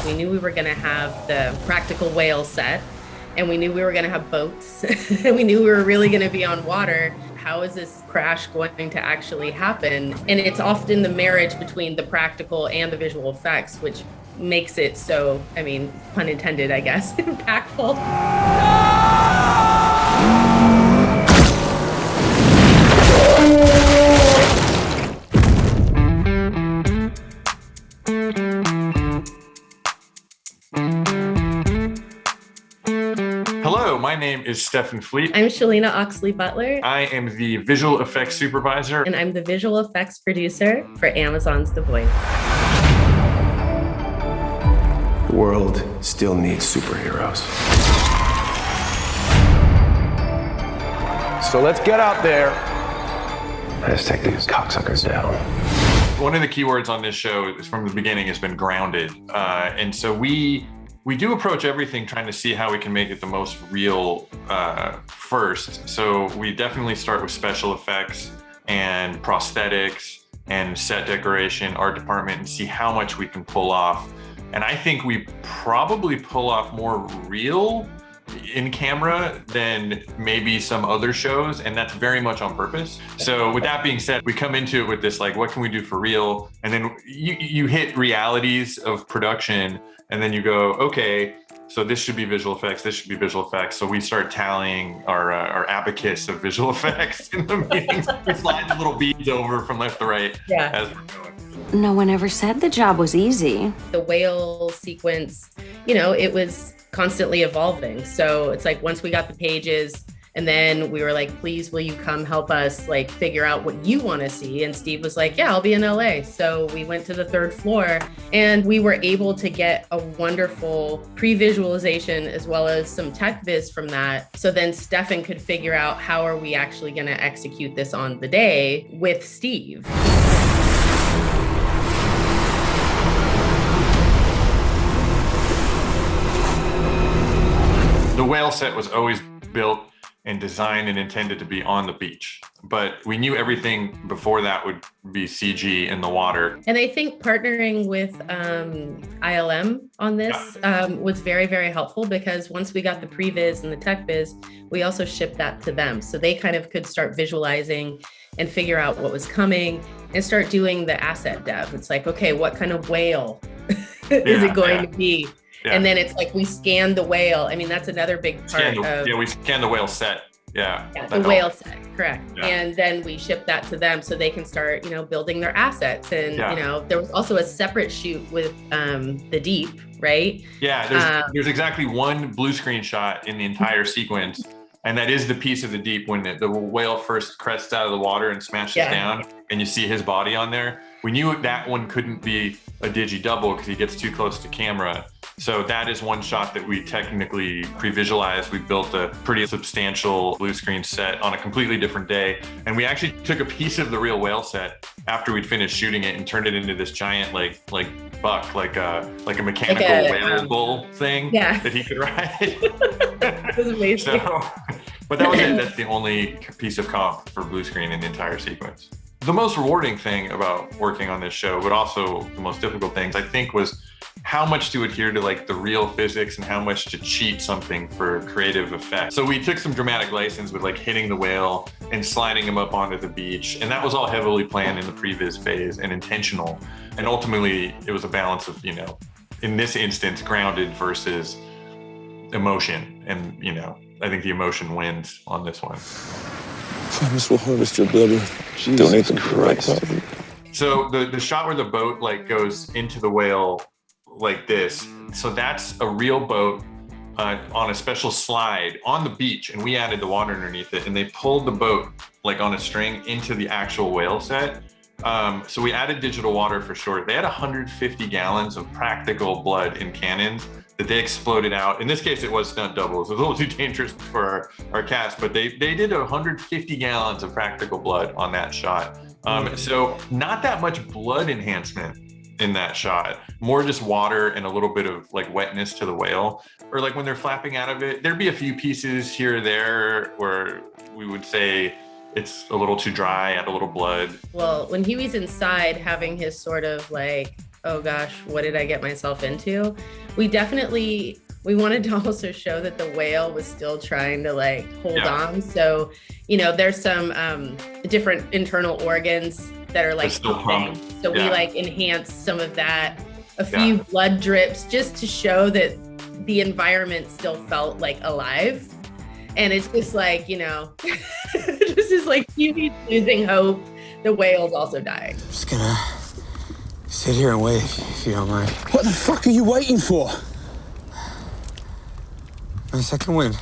We knew we were going to have the practical whale set, and we knew we were going to have boats, and we knew we were really going to be on water. How is this crash going to actually happen? And it's often the marriage between the practical and the visual effects, which makes it so, I mean, pun intended, I guess, impactful. Hello, my name is Stephen Fleet. I'm Shalina Oxley Butler. I am the visual effects supervisor. And I'm the visual effects producer for Amazon's The Voice. The world still needs superheroes. So let's get out there. Let's take these cocksuckers down. One of the keywords on this show is from the beginning has been grounded. And so we do approach everything trying to see how we can make it the most real first. So we definitely start with special effects and prosthetics and set decoration, art department, and see how much we can pull off. And I think we probably pull off more real in camera than maybe some other shows, and that's very much on purpose. So with that being said, we come into it with this, like, what can we do for real? And then you hit realities of production, and then you go, okay, so this should be visual effects, this should be visual effects. So we start tallying our abacus of visual effects in the meetings. We slide the little beads over from left to right as we're going. No one ever said the job was easy. The whale sequence, you know, it was constantly evolving. So it's like once we got the pages, and then we were like, please, will you come help us like figure out what you want to see? And Steve was like, yeah, I'll be in LA. So we went to the third floor and we were able to get a wonderful pre-visualization as well as some tech viz from that. So then Stefan could figure out how are we actually going to execute this on the day with Steve. The whale set was always built and designed and intended to be on the beach, but we knew everything before that would be CG in the water. And I think partnering with ILM on this was very, very helpful, because once we got the previs and the tech viz, we also shipped that to them. So they kind of could start visualizing and figure out what was coming and start doing the asset dev. It's like, okay, what kind of whale is it going to be? Yeah. And then it's like we scan the whale. I mean, that's another big part we scan the whale set. Yeah, the whale set, correct. Yeah. And then we ship that to them so they can start, you know, building their assets. And, you know, there was also a separate shoot with the deep, right? Yeah, there's exactly one blue screen shot in the entire sequence. And that is the piece of the deep when the whale first crests out of the water and smashes down and you see his body on there. We knew that one couldn't be a digi double because he gets too close to camera. So that is one shot that we technically pre-visualized. We built a pretty substantial blue screen set on a completely different day. And we actually took a piece of the real whale set after we'd finished shooting it and turned it into this giant like buck, like a mechanical whale bull thing that he could ride. That was amazing. But that was it. That's the only piece of comp for blue screen in the entire sequence. The most rewarding thing about working on this show, but also the most difficult things, I think, was how much to adhere to like the real physics and how much to cheat something for creative effect. So we took some dramatic license with like hitting the whale and sliding him up onto the beach. And that was all heavily planned in the previs phase and intentional. And ultimately it was a balance of, you know, in this instance, grounded versus emotion. And, you know, I think the emotion wins on this one. Promise will harvest your blood and donate them to the right cause. So the shot where the boat like goes into the whale like this, so that's a real boat on a special slide on the beach, and we added the water underneath it, and they pulled the boat like on a string into the actual whale set. So we added digital water for short. They had 150 gallons of practical blood in cannons that they exploded out. In this case, it was stunt doubles. It was a little too dangerous for our cast, but they did 150 gallons of practical blood on that shot. So not that much blood enhancement in that shot, more just water and a little bit of like wetness to the whale. Or like when they're flapping out of it, there'd be a few pieces here or there where we would say, it's a little too dry, add a little blood. Well, when Huey's inside having his sort of like, oh gosh, what did I get myself into? We wanted to also show that the whale was still trying to like hold on. So, you know, there's some different internal organs that are like still pumping. So we like enhanced some of that, a few blood drips just to show that the environment still felt like alive. And it's just like, you know, this is like Huey's losing hope. The whale's also dying. I'm just gonna sit here and wait, if you don't mind. What the fuck are you waiting for? My second win.